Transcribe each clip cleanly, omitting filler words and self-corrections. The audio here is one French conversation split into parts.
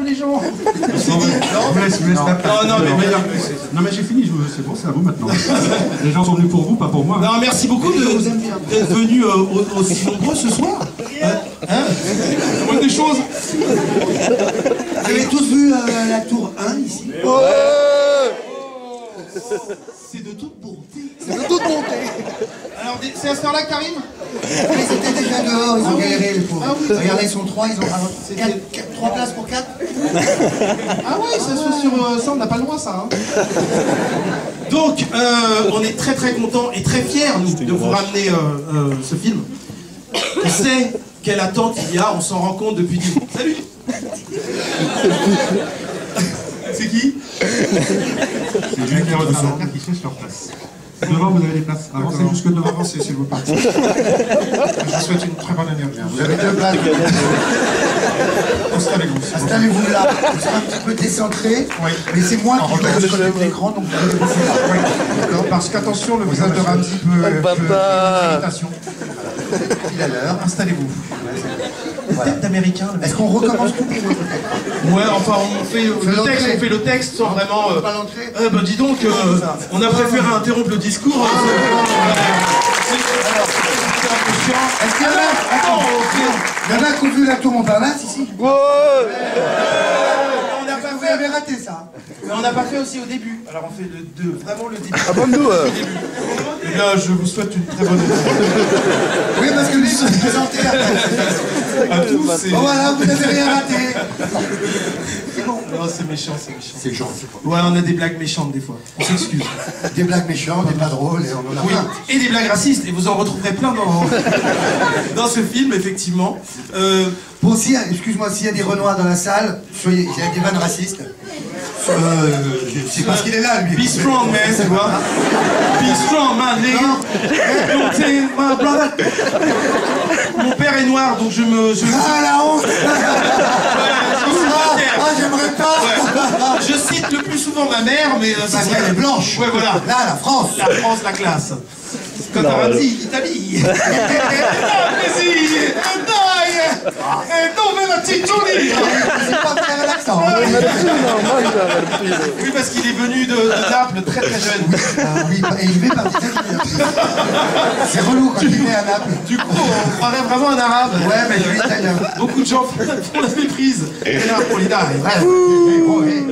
les gens. Non mais j'ai fini, c'est bon, c'est à vous maintenant. Les gens sont venus pour vous, pas pour moi. Non, merci beaucoup d'être venus aussi nombreux ce soir. Hein, La des choses. Vous avez tous vu la tour 1 ici? c'est de toute bonté. C'est de toute bonté. Alors, c'est à cette heure-là que t'arrives? Ils étaient déjà dehors, ils ont galéré les pauvres. Ah oui. Regardez, ils sont 3, ils ont 3 places pour 4. Ah oui, ça se fait sur ça, on n'a pas le droit ça. Hein. Donc, on est très très contents et très fiers nous, de vous ramener ce film. On sait quelle attente il y a, on s'en rend compte depuis 10 ans. Salut. C'est qui? C'est Julien Clerc qui cherche leur place. Devant, vous avez des places. Avancez jusque devant. Avancez, s'il vous plaît. Je vous souhaite une très bonne année. Vous avez 2 places. Installez-vous. Installez-vous là. Vous serez un petit peu décentré. Oui. Mais c'est moi qui vais du côté de l'écran, donc vous allez bosser là. Oui. D'accord. Parce qu'attention, le visage de Ramsey peut une irritation. Il a l'heure. Installez-vous. Tête d'américain. Est-ce qu'on recommence tout pour vous? Ouais, enfin, on fait le texte sans vraiment. Pas l'entrée. Bah dis donc, on a préféré interrompre le discours. Est-ce qu'il y en a? Il y en a qui ont vu la tour Montparnasse ici? Vous avez raté ça. Mais on n'a pas fait aussi au début. Alors on fait vraiment le début. Ah bon, nous Eh bien, je vous souhaite une très bonne année. Oui, parce que lui, il se présentait après. À tous, c'est... Bon voilà, vous n'avez rien raté. C'est bon. Non, c'est méchant, c'est méchant. C'est gentil. Ouais, on a des blagues méchantes des fois. On s'excuse. Des blagues méchantes, des pas drôles, et on en a Oui, plein. et des blagues racistes, et vous en retrouverez plein dans ce film, effectivement. Bon, si, excuse-moi, s'il y a des Renoirs dans la salle, il y a des vannes racistes. C'est parce qu'il est là, lui. Be strong, man, tu vois. Be strong, man, nigga. Don't say my brother. Mon père est noir, donc je me... Ah, la honte. Ah, j'aimerais pas. Ouais. Je cite le plus souvent ma mère, mais... Parce qu'elle est blanche. Ouais, voilà. Là, la France. La France, la classe. Quand t'as Ramsey, l'Italie. C'est pas faire l'accent. Oui, parce qu'il est venu de Naples très très jeune. Oui, et il met par des Italiens. C'est relou quand il met à Naples. Du coup, on croirait vraiment un arabe. Ouais, mais je suis italien. Beaucoup de gens font la méprise. Et là, pour l'Ida, Ouais.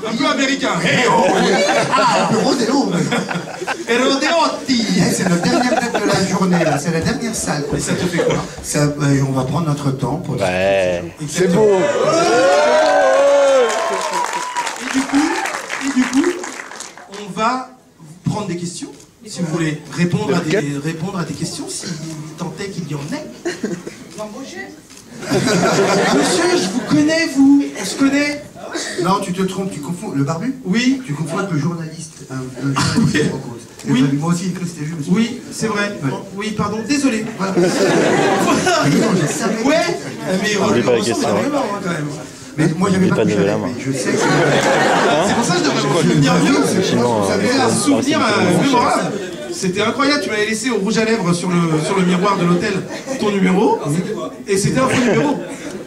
un peu américain. Ah, un peu rodéo. Et Rodeotti. C'est notre dernière tête de la journée, là. C'est la dernière salle. Et ça te fait quoi? Ça, on va prendre notre temps pour... Ouais. C'est beau. Et du coup, on va prendre des questions. Si vous voulez répondre à des questions, si tant est qu'il y en ait. Vous embauchez? Monsieur, je vous connais, vous. On se connaît? Non, tu te trompes, tu confonds. Le barbu? Oui. Tu confonds avec le journaliste. Le journaliste en cause. Oui. Moi aussi, j'ai cru que c'était juste. Oui, c'est vrai. Ouais. Oui, pardon, désolé. Voilà. Voilà. Je savais. Ouais, mais Oublie pas les on questions. ressemble vraiment, hein, quand même. Mais moi, j'avais pas pas couché de la avec, main. mais je sais que... C'est pour ça que je devrais me souvenir mieux. Sinon, Ça fait un souvenir mémorable. C'était incroyable, tu m'avais laissé au rouge à lèvres sur le miroir de l'hôtel ton numéro, et c'était un faux numéro.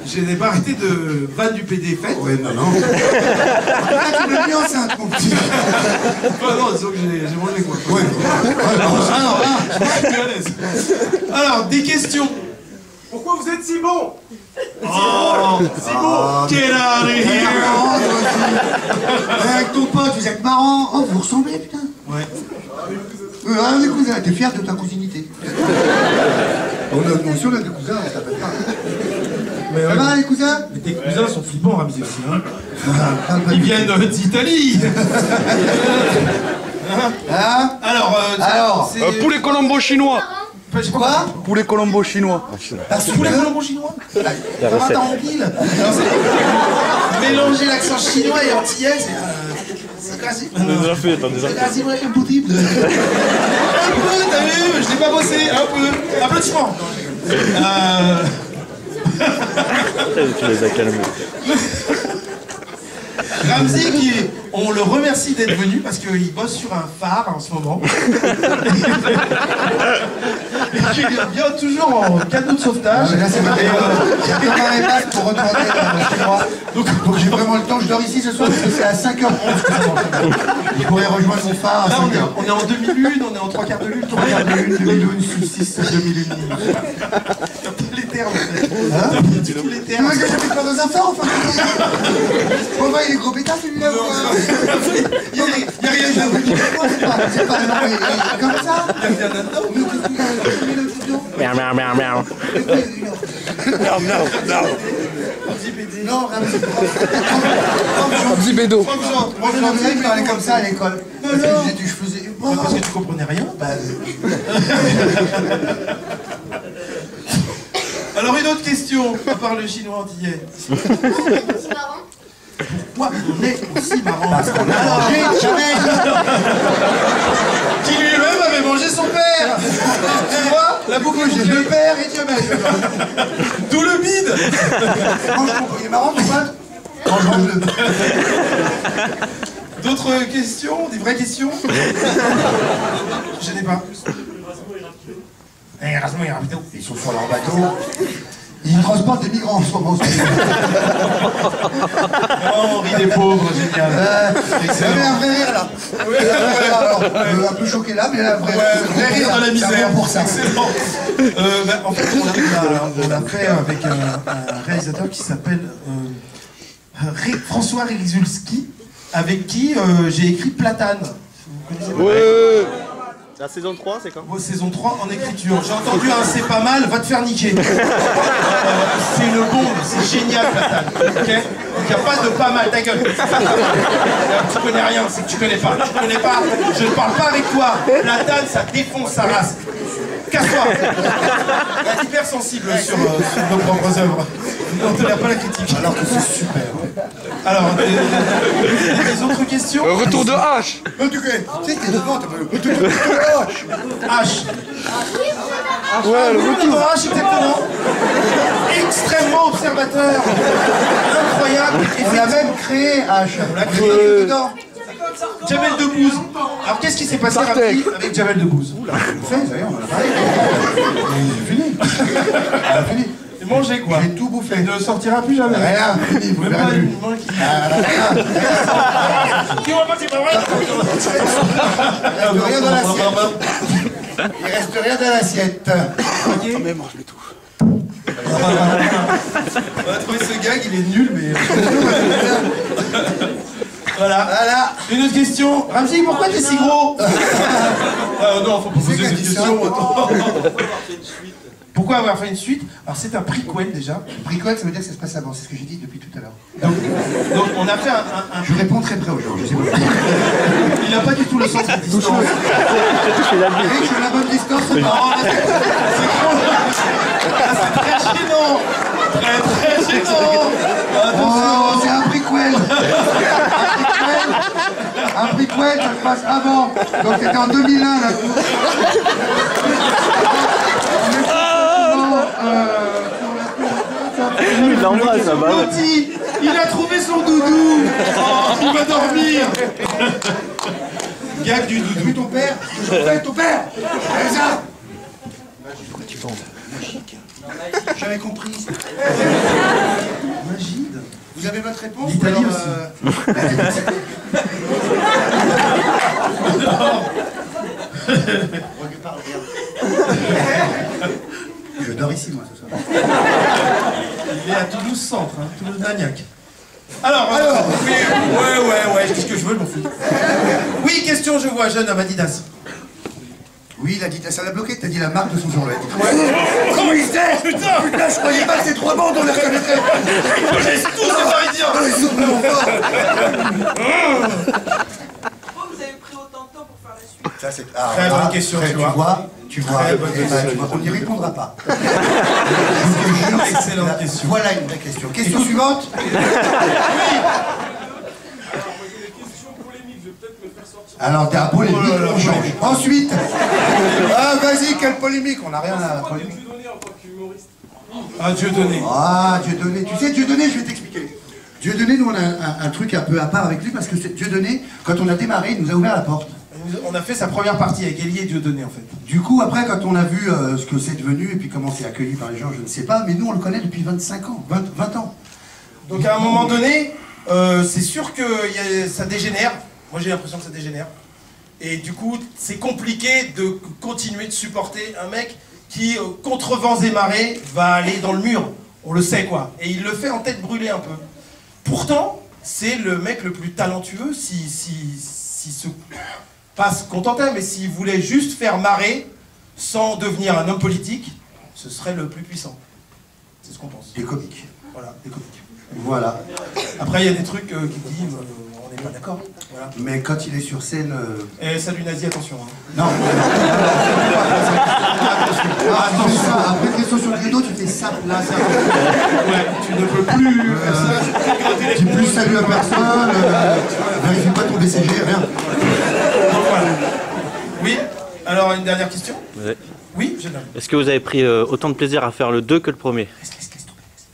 Je n'ai pas arrêté de vanne du PD fait. Ouais, non. Là, tu me mets enceinte, mon petit. Non, disons que j'ai mangé quoi. Ouais. Alors, des questions. Pourquoi vous êtes si bon? Oh, si bon. Get out of here. Avec ton pote, vous êtes marrant. Oh, vous ressemblez, putain. Ouais. Les cousins, t'es fier de ta cousinité. Nous aussi, on a des cousins, on s'appelle pas. Ça va, les cousins? Mais tes cousins sont flippants, Ramsey aussi, hein. Ils viennent d'Italie. Hein? Alors, c'est... Poulet colombo chinois. Quoi? Poulet colombo chinois. Parce Poulet colombo chinois. Comment t'as en pile? Mélanger l'accent chinois et antillais, c'est classique. T'en as déjà fait, t'en as déjà C'est fait. quasi impossible. Un peu, t'as vu? Je l'ai pas bossé, un peu. Applaudissements. Tu les as calmés. Ramsey, on le remercie d'être venu parce qu'il bosse sur un phare en ce moment. qui vient toujours en cadeau de sauvetage. Là, c'est vrai. J'ai préparé bac pour retourner chez moi. Donc j'ai vraiment le temps. Je dors ici ce soir parce que c'est à 5h11 que je pourrais rejoindre mon phare à Là, 5h. on est en demi-lune, on est en trois quarts de lune. 3 quarts de lune, demi-lune, sous-6, demi-lune. Tous les termes, en fait. Hein? Tous les Tu termes. vois que j'habite pas dans un phare, enfin. Bon, bah, il est gros pétard, celui-là. Il y a rien, c'est pas non, il est comme ça. Il y a bien un homme. Miaou, miaou, miaou, miaou. Non, Ramzi. Ramzi Bédo. Moi, il parlait comme ça à l'école. Parce que je faisais. Parce que tu comprenais rien. Alors une autre question, à part le chinois antillais. Pourquoi on est aussi marrant? Parce qu'on a mangé Jamel. Qui lui-même avait mangé son père. Tu vois? La boucle J'ai le père et Jamel. D'où le bide. Franchement, il est marrant, ton pote. Mange-le. D'autres questions? Des vraies questions? Je n'ai pas. Erasmus et Rapido. Ils sont sur leur bateau. Ils transportent des migrants en ce moment. Oh, Henri des pauvres, génial. Vous avez un vrai rire là. Alors, un peu choqué là, mais un vrai Rire de la misère. Pour ça. Excellent. En fait, on l'a fait avec un réalisateur qui s'appelle François Rizulski, avec qui j'ai écrit Platane. Vous connaissez Platane? Ouais. La saison 3, c'est quand? Saison 3 en écriture. J'ai entendu un c'est pas mal, va te faire niquer. C'est une bombe, c'est génial Platane. Ok? Il n'y a pas de pas mal, ta gueule. Tu connais rien, c'est que tu connais pas. Tu connais pas, je ne parle pas avec toi. Platane, ça défonce sa race. Casse-toi. Elle est hyper sensible sur nos propres œuvres. On ne tolère pas la critique. Alors que c'est super. Alors, des autres questions? Retour de H. Tu sais, t'es devant, t'as pas le retour de H. Ouais, le retour. H, exactement. Extrêmement observateur. Incroyable. On l'a même créé, H. On l'a créé dedans. Jamel Debbouze. Alors qu'est-ce qui s'est passé Rafi, avec Jamel Debbouze? Ça y est, on en a parlé. C'est fini. On a fini. Et mangez quoi? J'ai tout bouffé. Il ne sortira plus jamais. Rien, fini, vous Même verrez pas plus. une main qui... Il reste rien dans l'assiette. Il reste rien dans l'assiette. Mais mange-le tout. On a trouvé ce gag, il est nul, mais... Voilà. Une autre question. Ramzi, pourquoi t'es si gros? Non, faut pas poser cette question. Pourquoi avoir fait une suite? Alors c'est un prequel déjà. Prequel, ça veut dire que ça se passe avant, c'est ce que j'ai dit depuis tout à l'heure. Donc on a fait un... Je réponds très près aux gens, je sais pas. Il n'a pas du tout le sens de distance. Touchez la bite. Je suis à la bonne distance, c'est Non, pas. c'est trop... C'est très gênant. Très gênant. Oh, c'est un prequel. Un prequel, ça se passe avant. Donc c'était en 2001, là. Il l'embrasse, ça va. Petit, il a trouvé son doudou. Oh, il va dormir. Gag du doudou. Ton père, ton père. C'est ça. Magique. J'avais compris. Magide. Vous avez votre réponse? L'Italie ou alors, aussi. Regarde, regarde. Je dors ici, moi, ce soir. Il est à Toulouse Centre, hein, Toulouse Nagnac. Alors, oui, ouais, je dis ce que je veux, je m'en fous. Oui, question, je vois, jeune homme Adidas. Oui, il a dit, ça l'a bloqué, t'as dit la marque de son survêt. Comment il sait? Putain, je croyais pas que ces trois bandes, on les reconnaîtrait. Ils connaissent tous les Parisiens. Ils sont vraiment forts. Pourquoi vous avez pris autant de temps pour faire la suite? Ça, c'est... Très bonne question, tu vois. Tu vois, Très bonne question. on n'y répondra pas. Excellente question. Voilà une vraie question. Question suivante. Alors, t'es un polémique, on change. Ensuite, ah, vas-y, quelle polémique? On n'a rien à polémique. Ah, Dieudonné. Ah, Dieudonné. Tu sais, Dieudonné, je vais t'expliquer. Dieudonné, nous, on a un truc un peu à part avec lui, parce que Dieudonné, quand on a démarré, il nous a ouvert la porte. On a fait sa première partie avec Elie et Dieudonné en fait. Du coup, après, quand on a vu ce que c'est devenu et puis comment c'est accueilli par les gens, je ne sais pas, mais nous on le connaît depuis 25 ans, 20 ans. Donc à un moment donné, c'est sûr que ça dégénère. Moi j'ai l'impression que ça dégénère. Et du coup, c'est compliqué de continuer de supporter un mec qui, contre vents et marées, va aller dans le mur. On le sait quoi. Et il le fait en tête brûlée un peu. Pourtant, c'est le mec le plus talentueux si se... pas se contentait, mais s'il voulait juste faire marrer sans devenir un homme politique, ce serait le plus puissant. C'est ce qu'on pense. Des comiques. Voilà, des comiques. Voilà. Après, il y a des trucs qui disent on n'est pas d'accord. Voilà. Mais quand il est sur scène... Et salut nazi, attention. Hein. Non. Attention, après question sur le credo, tu fais ça. Là, ça... Ouais, tu ne peux plus faire ça. Tu plus salut à personne, vérifie pas ton BCG, rien. Donc, voilà. Oui. Alors, une dernière question. Ouais. Oui, je donne. Est-ce que vous avez pris autant de plaisir à faire le 2 que le premier?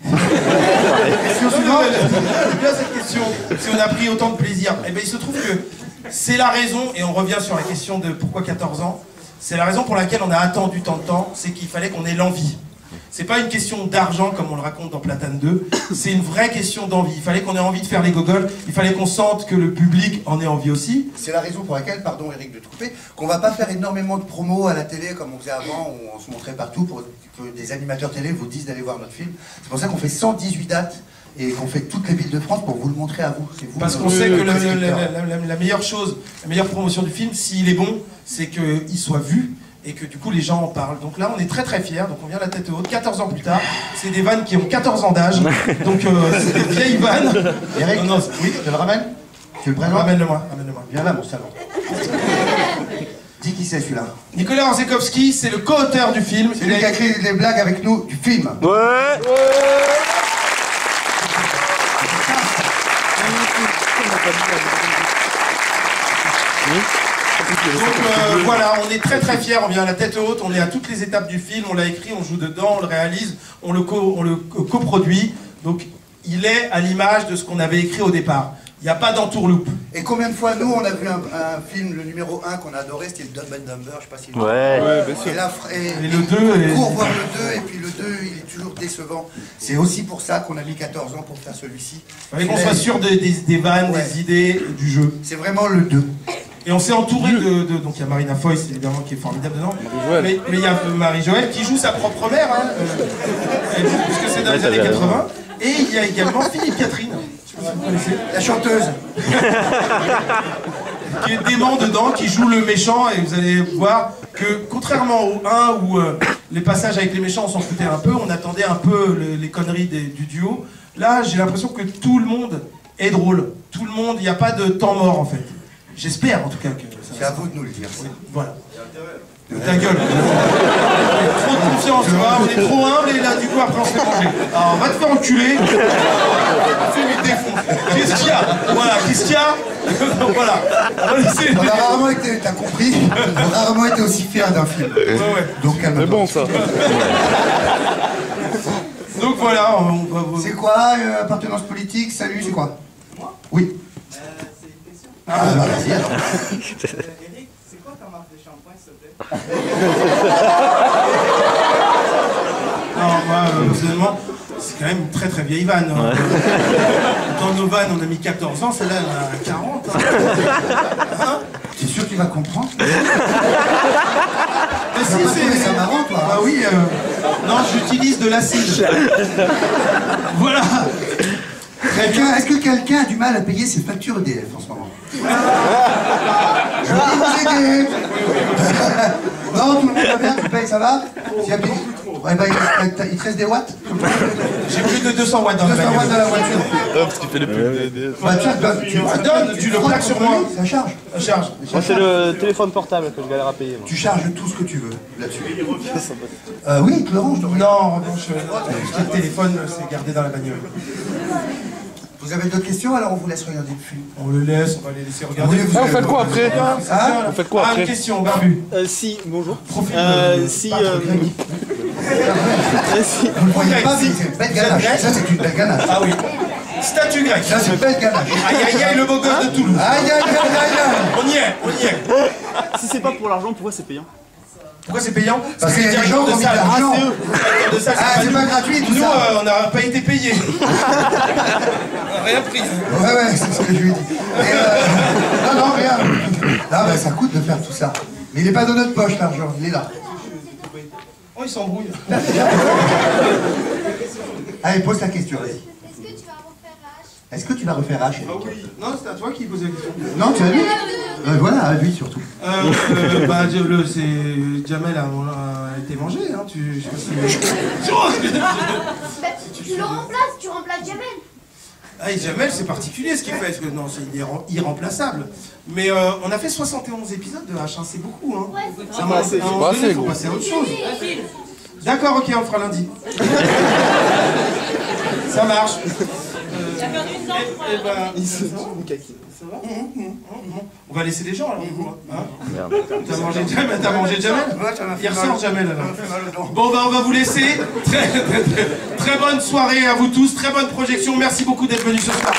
Question suivante. J'aime bien cette question. Si on a pris autant de plaisir, eh bien, il se trouve que c'est la raison, et on revient sur la question de pourquoi 14 ans, c'est la raison pour laquelle on a attendu tant de temps, c'est qu'il fallait qu'on ait l'envie. C'est pas une question d'argent comme on le raconte dans Platane 2, c'est une vraie question d'envie. Il fallait qu'on ait envie de faire les gogoles, il fallait qu'on sente que le public en ait envie aussi. C'est la raison pour laquelle, pardon Eric de te couper, qu'on va pas faire énormément de promos à la télé comme on faisait avant, où on se montrait partout pour que des animateurs télé vous disent d'aller voir notre film. C'est pour ça qu'on fait 118 dates et qu'on fait toutes les villes de France pour vous le montrer à vous. Vous parce qu'on sait que la meilleure chose, la meilleure promotion du film, s'il est bon, c'est qu'il soit vu et que du coup les gens en parlent. Donc là on est très très fiers, donc on vient la tête haute, 14 ans plus tard, c'est des vannes qui ont 14 ans d'âge, donc c'est des vieilles vannes. Eric, non, oui, je te le ramène. Tu le présentes? Ramène-le-moi, ramène-le-moi. Viens là mon salon. Dis qui c'est celui-là. Nicolas Ranzekowski, c'est le co-auteur du film. C'est lui qui a écrit les blagues avec nous du film. Ouais. Donc voilà, on est très très fiers, on vient à la tête haute, on est à toutes les étapes du film, on l'a écrit, on joue dedans, on le réalise, on le coproduit. Donc il est à l'image de ce qu'on avait écrit au départ. Il n'y a pas d'entourloupe. Et combien de fois, nous, on a vu un film, le numéro 1 qu'on a adoré, c'était le Dumb and Dumber, je sais pas si... Ouais, bien sûr. Et là, et le 2 pour voir le 2, et puis le 2, il est toujours décevant. C'est aussi pour ça qu'on a mis 14 ans pour faire celui-ci. Il fallait qu'on soit sûr des vannes, ouais, des idées, du jeu. C'est vraiment le 2. Et on s'est entouré de... Donc il y a Marina Foïs, évidemment, qui est formidable dedans. Mais il y a Marie-Joëlle qui joue sa propre mère, hein, puisque c'est dans les années 80. Et il y a également Philippe Catherine. Vous connaissez La chanteuse. Qui est dément dedans, qui joue le méchant, et vous allez voir que contrairement au 1 où les passages avec les méchants on s'en foutait un peu, on attendait un peu les conneries du duo, là j'ai l'impression que tout le monde est drôle. Tout le monde, il n'y a pas de temps mort en fait. J'espère en tout cas que ça... C'est à vous de nous le dire. Oui, voilà. Ta gueule. Trop de confiance, tu vois, on est trop humble et là du coup après on se fait manger. Alors va te faire enculer. Qu'est-ce qu'il y a? Voilà, qu'est-ce qu'il y a? Voilà. On a rarement été, t'as compris, on a rarement été aussi fiers d'un film. Ouais. Donc calme-toi. C'est bon ça. Donc voilà, on va... C'est quoi, appartenance politique, salut, c'est quoi? Moi Oui. C'est une question. Ah bah vas-y alors. Eric, c'est quoi ta marque de shampoing, s'il te plaît? Non, moi, personnellement, c'est quand même une très très vieille vanne. Hein. Dans nos vannes, on a mis 14 ans, celle-là, elle a 40. Hein. T'es sûr que tu vas comprendre? Mais si, c'est ça marrant, toi. Bah oui, non, j'utilise de l'acide. Voilà. Est-ce que quelqu'un a du mal à payer ses factures EDF en ce moment? Je peux vous aider. Non, tout le monde va bien, tu payes, ça va? Ouais, bah, il te reste des watts? J'ai plus de 200 watts dans la 200 watts dans la voiture. Parce qu'il fait les pubs d'EDF. Bah tiens, tu le plaques sur moi. Ça charge. Ça charge. Moi c'est le téléphone portable que je galère à payer. Moi. Tu charges tout ce que tu veux là-dessus. Oui, il te le range. Non, en revanche, le téléphone, c'est gardé dans la bagnole. Vous avez d'autres questions, alors on vous laisse regarder le film. On le laisse, on va les laisser regarder. on fait quoi après? On fait quoi après? Une question, Barbu. Si, bonjour. Profil si, Vous ne voyez pas, mais c'est une belle ganache. Ça, c'est une belle ganache. Ah oui. Statue grecque. Ça, c'est bête ganache. Aïe aïe aïe, le beau gosse de Toulouse. Aïe, aïe, aïe, aïe, aïe. On y est, on y est. Si c'est pas pour l'argent, pourquoi c'est payant? Pourquoi c'est payant? Parce qu'il y a des gens qui ont mis de salle. l'argent. Ah, c'est eux. Directeur de salle, Ah, c'est pas gratuit, tout Nous, ça. on n'a pas été payés. On n'a rien pris. Ouais, ouais, c'est ce que je lui ai dit. Non, non, rien. Là, ben, ça coûte de faire tout ça. Mais il n'est pas dans notre poche, l'argent, il est là. Oh, il s'embrouille. Allez, pose ta question, vas-y. Est-ce que tu vas refaire H? Est-ce que tu vas refaire H, Eric? Ah oui. Non, c'est à toi qui posais la question. Non, tu as lui voilà, à lui surtout. Bah, c'est Jamel a été mangé, hein. Je sais pas si- Tu le remplaces, tu remplaces Jamel. Ah, et Jamel, c'est particulier ce qu'il fait, parce que non, c'est irremplaçable. Mais on a fait 71 épisodes de H, hein, c'est beaucoup, hein. Ouais, Ça m'a assez, il faut passer à autre chose. D'accord, ok, on le fera lundi. Ça marche. Ça va On va laisser les gens alors. Hein T'as mangé Jamel? T'as mangé Jamel? Il ressort Jamel alors. Bon bah on va vous laisser. Très bonne soirée à vous tous, très bonne projection. Merci beaucoup d'être venus ce soir.